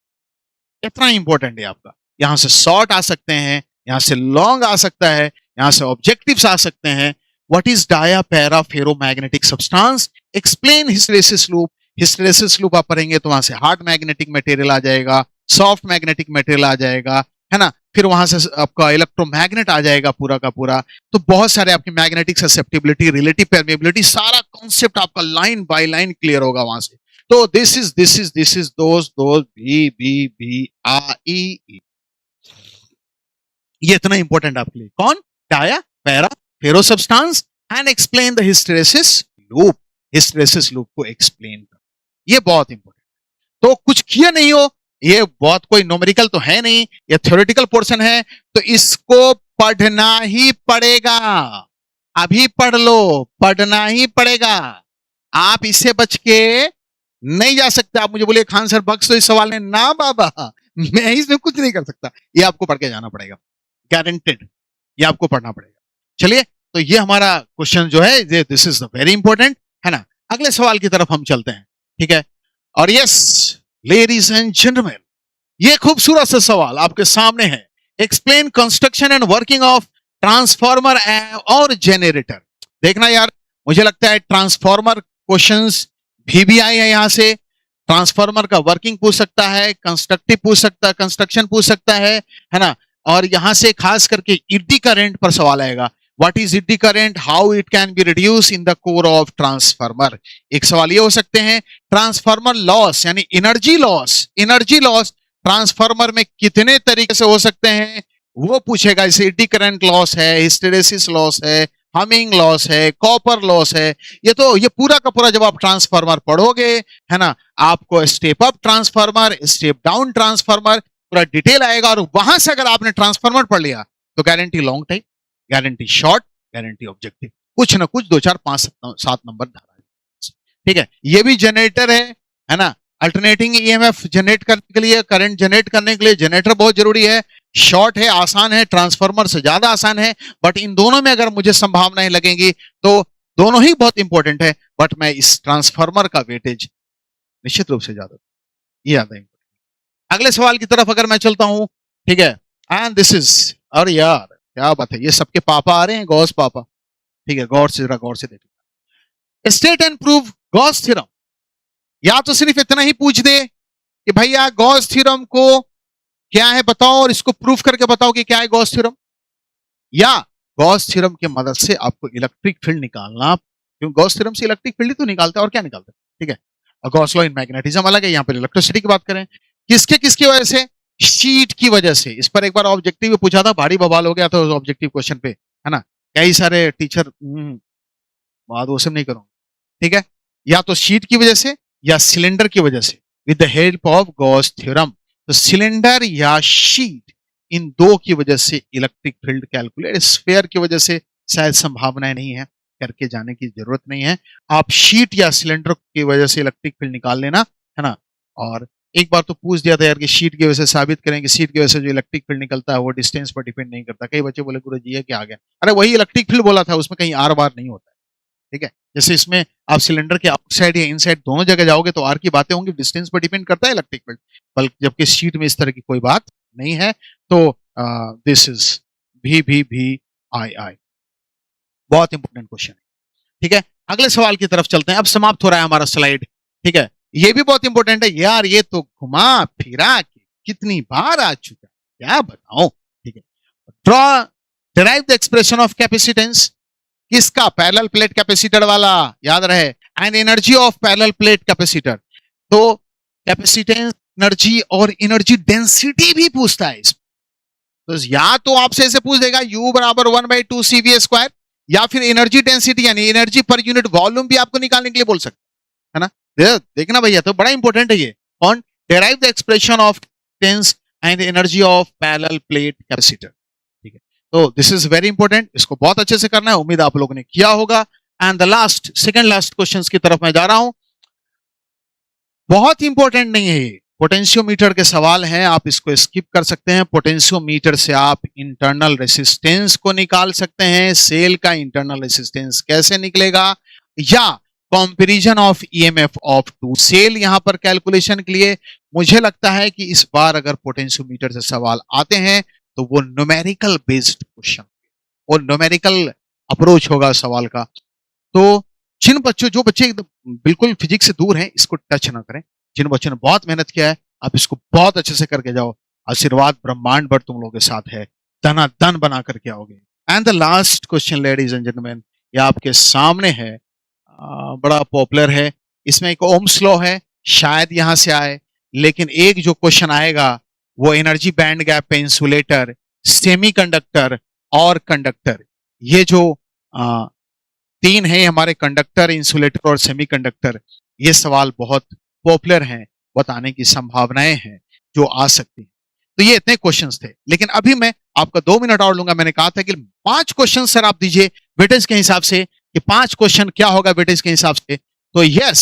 इतना इंपॉर्टेंट है आपका। यहां से शॉर्ट आ सकते हैं, यहां से लॉन्ग आ सकता है, यहां से ऑब्जेक्टिव्स आ सकते हैं। What is dia para ferromagnetic substance, explain hysteresis loop. Hysteresis loop आप पढ़ेंगे तो वहां से हार्ड मैग्नेटिक मटेरियल आ जाएगा, सॉफ्ट मैग्नेटिक मटेरियल आ जाएगा, है ना। फिर वहां से आपका इलेक्ट्रोमैग्नेट आ जाएगा पूरा का पूरा। तो बहुत सारे आपकी मैग्नेटिक ससेप्टिबिलिटी, रिलेटिव परमेबिलिटी, सारा कॉन्सेप्ट आपका लाइन बाय लाइन क्लियर होगा वहां से। तो दिस इज दोस्त बी आ ई। ये इतना इंपॉर्टेंट आपके लिए। कौन? Dia para ferro substance and explain the hysteresis loop. Hysteresis loop को एक्सप्लेन कर, ये बहुत इंपॉर्टेंट। तो कुछ किया नहीं हो, ये बहुत कोई न्यूमेरिकल तो है नहीं, ये थ्योरेटिकल पोर्शन है, तो इसको पढ़ना ही पड़ेगा। अभी पढ़ लो, पढ़ना ही पड़ेगा। आप इससे बच के नहीं जा सकते। आप मुझे बोले खान सर बख्श तो इस सवाल ने, ना बाबा, मैं इसमें कुछ नहीं कर सकता। ये आपको पढ़ के जाना पड़ेगा, गारंटेड, ये आपको पढ़ना पड़ेगा। चलिए, तो ये हमारा क्वेश्चन जो है, दिस इज वेरी इंपॉर्टेंट, है ना। अगले सवाल की तरफ हम चलते हैं, ठीक है। और यस, लेडीज एंड जेंटलमैन, ये खूबसूरत सा सवाल आपके सामने है। Explain construction and working of transformer और जनरेटर। देखना यार, मुझे लगता है ट्रांसफार्मर क्वेश्चंस भी आए हैं यहां से। ट्रांसफार्मर का वर्किंग पूछ सकता है, कंस्ट्रक्टिव पूछ सकता है, कंस्ट्रक्शन पूछ सकता है ना। और यहां से खास करके ईडी करंट पर सवाल आएगा। What is eddy current, how it can be reduce in the core of transformer. एक सवाल ये हो सकते हैं, ट्रांसफार्मर लॉस यानी एनर्जी लॉस ट्रांसफार्मर में कितने तरीके से हो सकते हैं, वो पूछेगा। इसे एडी करंट लॉस है, हिस्टेरेसिस लॉस है, हमिंग लॉस है, कॉपर लॉस है। ये पूरा का पूरा जब आप ट्रांसफार्मर पढ़ोगे, है ना, आपको step up transformer, step down transformer पूरा डिटेल आएगा। और वहां से अगर आपने ट्रांसफार्मर पढ़ लिया तो guarantee long time, guarantee short, guarantee objective, कुछ ना कुछ 2 4 5 7 नंबर धारा। ठीक है, ये भी जनरेटर है ना। अल्टरनेटिंग ईएमएफ जनरेट करने के लिए, करंट जनरेट करने के लिए जनरेटर बहुत जरूरी है। शॉर्ट है, आसान है, ट्रांसफार्मर से ज्यादा आसान है। बट इन दोनों में अगर मुझे संभावनाएं लगेंगी तो दोनों ही बहुत इंपॉर्टेंट है। बट मैं इस ट्रांसफार्मर का वेटेज निश्चित रूप से ज्यादा, ये ज्यादा इंपॉर्टेंट। अगले सवाल की तरफ अगर मैं चलता हूं, ठीक है, एंड दिस इज, और यार क्या बात है, ये सबके पापा आ रहे हैं, गॉस पापा। ठीक है, गौर से, जरा गौर से देखिए। State and prove Gauss theorem. या तो सिर्फ इतना ही पूछ दे कि भैया गॉस थ्योरम को क्या है बताओ, और इसको प्रूफ करके बताओ कि क्या है गॉस थ्योरम। या गॉस थ्योरम की मदद से आपको इलेक्ट्रिक फील्ड निकालना, क्योंकि गॉस थ्योरम से इलेक्ट्रिक फील्ड ही तो निकालता है, और क्या निकालता है। ठीक है, और गॉस लॉ इन मैग्नेटिज्म अलग है, यहां पर इलेक्ट्रिसिटी की बात करें। किसके किसकी वजह से, शीट की वजह से। इस पर एक बार ऑब्जेक्टिव में पूछा था, भारी बवाल हो गया था ऑब्जेक्टिव क्वेश्चन पे, है ना। कई सारे टीचर, बात वो सब नहीं करूंगा, ठीक है। या तो शीट की वजह से या सिलेंडर की वजह से, with the help of Gauss theorem. तो सिलेंडर या शीट, इन दो की वजह से इलेक्ट्रिक फील्ड कैलकुलेट। स्फेयर की वजह से शायद संभावनाएं नहीं है, करके जाने की जरूरत नहीं है। आप शीट या सिलेंडर की वजह से इलेक्ट्रिक फील्ड निकाल लेना, है ना। और एक बार तो पूछ दिया था यार कि शीट की वजह से साबित करें कि शीट की वजह से जो इलेक्ट्रिक फील्ड निकलता है वो डिस्टेंस पर डिपेंड नहीं करता। कई बच्चे बोले गुरु जी ये क्या आ गया, अरे वही इलेक्ट्रिक फील्ड बोला था, उसमें कहीं आर बार नहीं होता है। ठीक है, जैसे इसमें आप सिलेंडर के आउटसाइड या इनसाइड दोनों जगह जाओगे तो आर की बातें होंगी, डिस्टेंस पर डिपेंड करता है इलेक्ट्रिक फील्ड। बल्कि जबकि शीट में इस तरह की कोई बात नहीं है। तो दिस इज भी आई आई, बहुत इंपॉर्टेंट क्वेश्चन है। ठीक है, अगले सवाल की तरफ चलते हैं। अब समाप्त हो रहा है हमारा स्लाइड। ठीक है, ये भी बहुत इंपॉर्टेंट है यार, ये तो घुमा फिरा के कितनी बार आ चुका है, क्या बताऊं। ठीक है, draw, derive the expression of capacitance. किसका, पैरेलल प्लेट कैपेसिटर वाला, याद रहे। And energy of parallel plate capacitor. तो कैपेसिटेंस, एनर्जी और एनर्जी डेंसिटी भी पूछता है इसमें। तो या तो आपसे ऐसे पूछ देगा U बराबर 1/2 CV स्क्वायर, या फिर एनर्जी डेंसिटी यानी एनर्जी पर यूनिट वॉल्यूम भी आपको निकालने के लिए बोल सकता है ना। देखना भैया, तो बड़ा इंपॉर्टेंट है ये। On derive the expression of tense and energy of parallel plate capacitor. ठीक है, तो दिस इज वेरी इंपॉर्टेंट, इसको बहुत अच्छे से करना है, उम्मीद आप लोगों ने किया होगा। And the last, second last question की तरफ मैं जा रहा हूं। बहुत इंपॉर्टेंट नहीं है ये, पोटेंशियोमीटर के सवाल हैं, आप इसको स्किप कर सकते हैं। पोटेंशियोमीटर से आप इंटरनल रेसिस्टेंस को निकाल सकते हैं। सेल का इंटरनल रेसिस्टेंस कैसे निकलेगा, या comparison of EMF of two cell, यहां पर कैलकुलेशन के लिए मुझे लगता है कि इस बार अगर पोटेंशियोमीटर से सवाल आते हैं तो वो न्यूमेरिकल बेस्ड क्वेश्चन, वो न्यूमेरिकल अप्रोच होगा सवाल का। तो जो बच्चे एकदम बिल्कुल फिजिक्स से दूर हैं, इसको टच ना करें। जिन बच्चों ने बहुत मेहनत किया है, आप इसको बहुत अच्छे से करके जाओ। आशीर्वाद ब्रह्मांड भर तुम लोगों के साथ है, धना धन बना करके आओगे। And the last question ladies and gentleman, ये आपके सामने है, बड़ा पॉपुलर है। इसमें एक ओम्स लॉ है, शायद यहां से आए, लेकिन एक जो क्वेश्चन आएगा वो एनर्जी बैंड गैप पे इंसुलेटर, सेमीकंडक्टर और कंडक्टर, ये जो तीन है हमारे, कंडक्टर, इंसुलेटर और सेमीकंडक्टर, ये सवाल बहुत पॉपुलर हैं, बताने की संभावनाएं हैं जो आ सकती हैं। तो ये इतने क्वेश्चंस थे, लेकिन अभी मैं आपका 2 मिनट और लूंगा। मैंने कहा था कि 5 क्वेश्चन सर आप दीजिए वेटेज के हिसाब से, कि 5 क्वेश्चन क्या होगा वेटेज के हिसाब से। तो यस,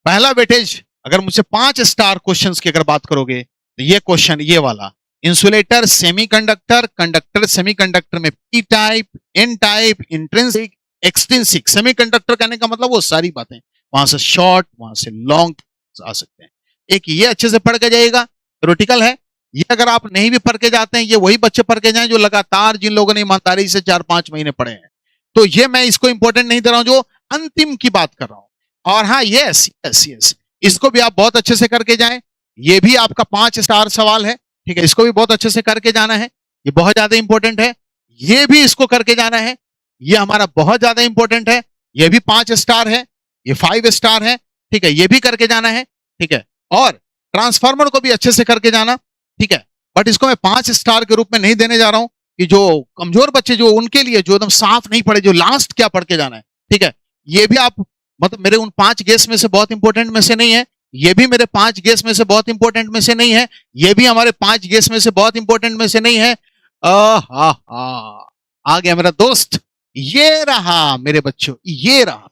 पहला वेटेज अगर मुझसे 5 स्टार क्वेश्चंस की अगर बात करोगे तो ये क्वेश्चन ये वाला, इंसुलेटर, सेमीकंडक्टर, कंडक्टर, सेमीकंडक्टर में P type, N type, intrinsic, extrinsic. Semiconductor कहने का मतलब वो सारी बातें, वहां से शॉर्ट, वहां से लॉन्ग आ सकते हैं। एक ये अच्छे से पढ़ के जाइएगा, थ्योरेटिकल है। ये अगर आप नहीं भी पढ़ के जाते हैं, ये वही बच्चे पढ़ के जाएं जो लगातार, जिन लोगों ने ईमानदारी से 4-5 महीने पढ़े हैं। तो ये मैं इसको इंपॉर्टेंट नहीं दे रहा हूं, जो अंतिम की बात कर रहा हूं। और हाँ, यस यस यस, इसको भी आप बहुत अच्छे से करके जाएं। ये भी आपका 5 स्टार सवाल है, ठीक है, इसको भी बहुत अच्छे से करके जाना है। ये बहुत ज्यादा इंपॉर्टेंट है। ये भी इसको करके जाना है, ये हमारा बहुत ज्यादा इंपॉर्टेंट है। ये भी 5 स्टार है, ये 5 स्टार है, ठीक है, ये भी करके जाना है, ठीक है। और ट्रांसफार्मर को भी अच्छे से करके जाना, ठीक है। बट इसको मैं 5 स्टार के रूप में नहीं देने जा रहा हूं, कि जो कमजोर बच्चे, जो उनके लिए, जो एकदम साफ नहीं पढ़े, जो लास्ट क्या पढ़ के जाना है, ठीक है। ये भी आप, मतलब मेरे उन 5 गेस में से बहुत इंपॉर्टेंट में से नहीं है। ये भी मेरे 5 गेस में से बहुत इंपॉर्टेंट में से नहीं है। ये भी हमारे 5 गेस में से बहुत इंपॉर्टेंट में से नहीं है। आ गया मेरा दोस्त, ये रहा मेरे बच्चों, ये रहा,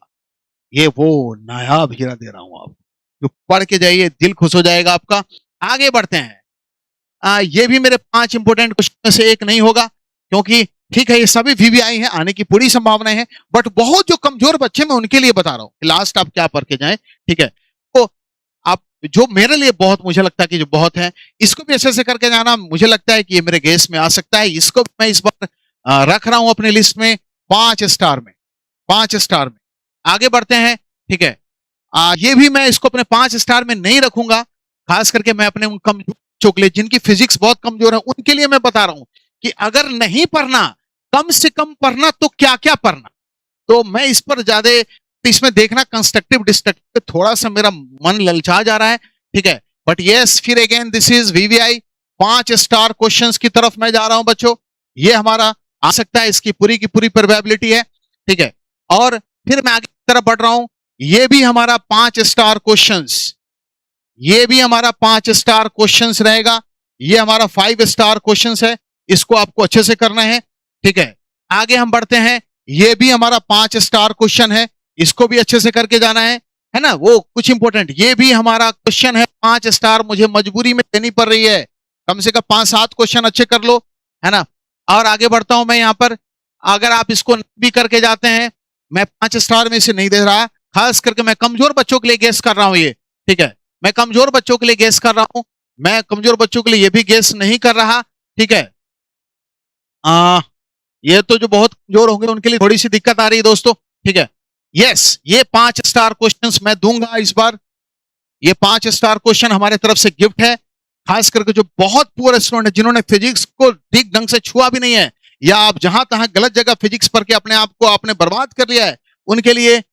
ये वो नायाब हीरा दे रहा हूं आपको, जो पढ़ के जाइए, दिल खुश हो जाएगा आपका। आगे बढ़ते हैं। ये भी मेरे 5 इंपॉर्टेंट क्वेश्चन में से एक नहीं होगा, क्योंकि ठीक है, ये सभी वीवीआई हैं, आने की पूरी संभावनाएं हैं। बट बहुत जो कमजोर बच्चे, मैं उनके लिए बता रहा हूं, लास्ट आप क्या पढ़ के जाएं, ठीक है। तो आप, जो मेरे लिए बहुत, मुझे लगता है कि जो बहुत है, इसको भी अच्छे से करके जाना। मुझे लगता है कि ये मेरे गेस में आ सकता है। इसको मैं इस बार रख रहा हूं अपनी लिस्ट में 5 स्टार में, 5 स्टार में। आगे बढ़ते हैं, ठीक है। ये भी मैं इसको अपने 5 स्टार में नहीं रखूंगा। खास करके मैं अपने उन कमजोर बच्चों के लिए, जिनकी फिजिक्स बहुत कमजोर है, उनके लिए मैं बता रहा हूं कि अगर नहीं पढ़ना, कम से कम पढ़ना, तो क्या क्या पढ़ना। तो मैं इस पर ज्यादा, इसमें देखना कंस्ट्रक्टिव डिस्ट्रक्टिव, थोड़ा सा मेरा मन ललचा जा रहा है, ठीक है। बट यस, फिर again this is VVI, 5 star questions की तरफ मैं जा रहा हूं बच्चों। ये हमारा आ सकता है, इसकी पूरी की पूरी प्रोबेबिलिटी है, ठीक है। और फिर मैं आगे की तरफ बढ़ रहा हूं। ये भी हमारा 5 स्टार क्वेश्चंस, ये भी हमारा 5 स्टार क्वेश्चंस रहेगा। ये हमारा 5 स्टार क्वेश्चंस है, इसको आपको अच्छे से करना है, ठीक है। आगे हम बढ़ते हैं। ये भी हमारा 5 स्टार क्वेश्चन है, इसको भी अच्छे से करके जाना है ना। वो कुछ इंपॉर्टेंट, ये भी हमारा क्वेश्चन है 5 स्टार, मुझे मजबूरी में देनी पड़ रही है। कम से कम 5-7 क्वेश्चन अच्छे कर लो, है ना। और आगे बढ़ता हूं मैं यहां पर। अगर आप इसको भी करके जाते हैं, मैं 5 स्टार में से नहीं दे रहा। खास करके मैं कमजोर बच्चों के लिए गेस कर रहा हूं ये, ठीक है। मैं कमजोर बच्चों के लिए गेस कर रहा हूं, मैं कमजोर बच्चों के लिए ये भी गेस नहीं कर रहा, ठीक है। ये तो जो बहुत कमजोर होंगे उनके लिए थोड़ी सी दिक्कत आ रही है दोस्तों, ठीक है। यस, ये 5 स्टार क्वेश्चंस मैं दूंगा इस बार। ये 5 स्टार क्वेश्चन हमारे तरफ से गिफ्ट है। खास करके जो बहुत पुअर स्टूडेंट है, जिन्होंने फिजिक्स को ठीक ढंग से छुआ भी नहीं है, या आप जहां तहां गलत जगह फिजिक्स पढ़ के अपने आप को आपने बर्बाद कर लिया है, उनके लिए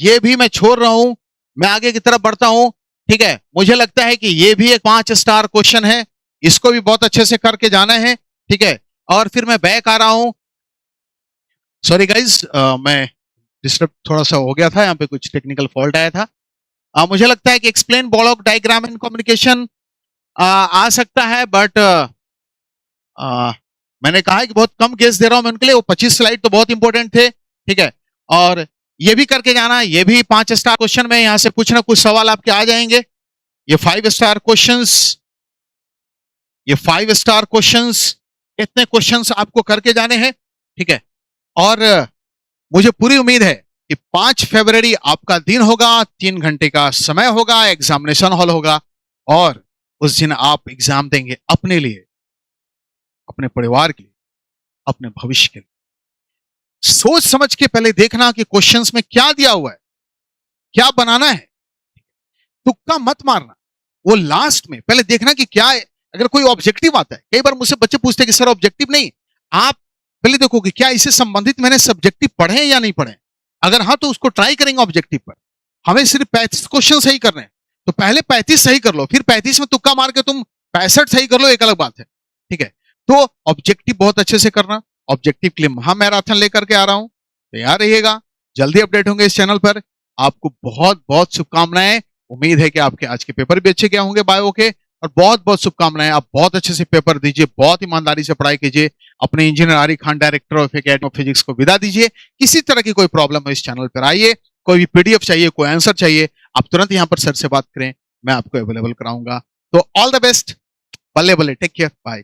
ये भी मैं छोड़ रहा हूं। मैं आगे की तरफ बढ़ता हूं, ठीक है। मुझे लगता है कि ये भी एक 5 स्टार क्वेश्चन है, इसको भी बहुत अच्छे से करके जाना है, ठीक है। और फिर मैं बैक आ रहा हूं। सॉरी गाइज, मैं डिस्टर्ब थोड़ा सा हो गया था, यहाँ पे कुछ टेक्निकल फॉल्ट आया था। मुझे लगता है कि explain block diagram and communication आ सकता है, बट मैंने कहा है कि बहुत कम केस दे रहा हूं मैं उनके लिए। वो 25 स्लाइड तो बहुत इंपॉर्टेंट थे, ठीक है। और ये भी करके जाना, ये भी 5 स्टार क्वेश्चन में, यहां से कुछ ना कुछ सवाल आपके आ जाएंगे। ये 5 स्टार क्वेश्चंस, ये 5 स्टार क्वेश्चंस, इतने क्वेश्चंस आपको करके जाने हैं, ठीक है। और मुझे पूरी उम्मीद है कि 5 फरवरी आपका दिन होगा, 3 घंटे का समय होगा, एग्जामिनेशन हॉल होगा, और उस दिन आप एग्जाम देंगे अपने लिए, अपने परिवार के लिए, अपने भविष्य के लिए। सोच समझ के पहले देखना कि क्वेश्चंस में क्या दिया हुआ है, क्या बनाना है। तुक्का मत मारना, वो लास्ट में पहले देखना कि क्या है। अगर कोई ऑब्जेक्टिव आता है, कई बार मुझसे बच्चे पूछते हैं कि सर ऑब्जेक्टिव नहीं, आप पहले देखो कि क्या इससे संबंधित मैंने सब्जेक्टिव पढ़े हैं या नहीं पढ़े। अगर हाँ, तो उसको ट्राई करेंगे ऑब्जेक्टिव पर। हमें सिर्फ 35 क्वेश्चन सही करने हैं, तो पहले 35 सही कर लो, फिर 35 में तुक्का मार के तुम 65 सही कर लो, एक अलग बात है, ठीक है। तो ऑब्जेक्टिव बहुत अच्छे से करना। ऑब्जेक्टिव के लिए महामैराथन लेकर के आ रहा हूं, तैयार रहिएगा। जल्दी अपडेट होंगे इस चैनल पर। आपको बहुत बहुत शुभकामनाएं। उम्मीद है कि आपके आज के पेपर भी अच्छे गए होंगे बायो के, और बहुत बहुत शुभकामनाएं। आप बहुत अच्छे से पेपर दीजिए, बहुत ईमानदारी से पढ़ाई कीजिए। अपने engineer Arif Khan director of academy of physics को विदा दीजिए। किसी तरह की कोई प्रॉब्लम हो इस चैनल पर आइए, कोई भी पीडीएफ चाहिए, कोई आंसर चाहिए, आप तुरंत यहाँ पर सर से बात करें, मैं आपको अवेलेबल कराऊंगा। तो ऑल द बेस्ट, बल्ले बल्ले, टेक केयर, बाय।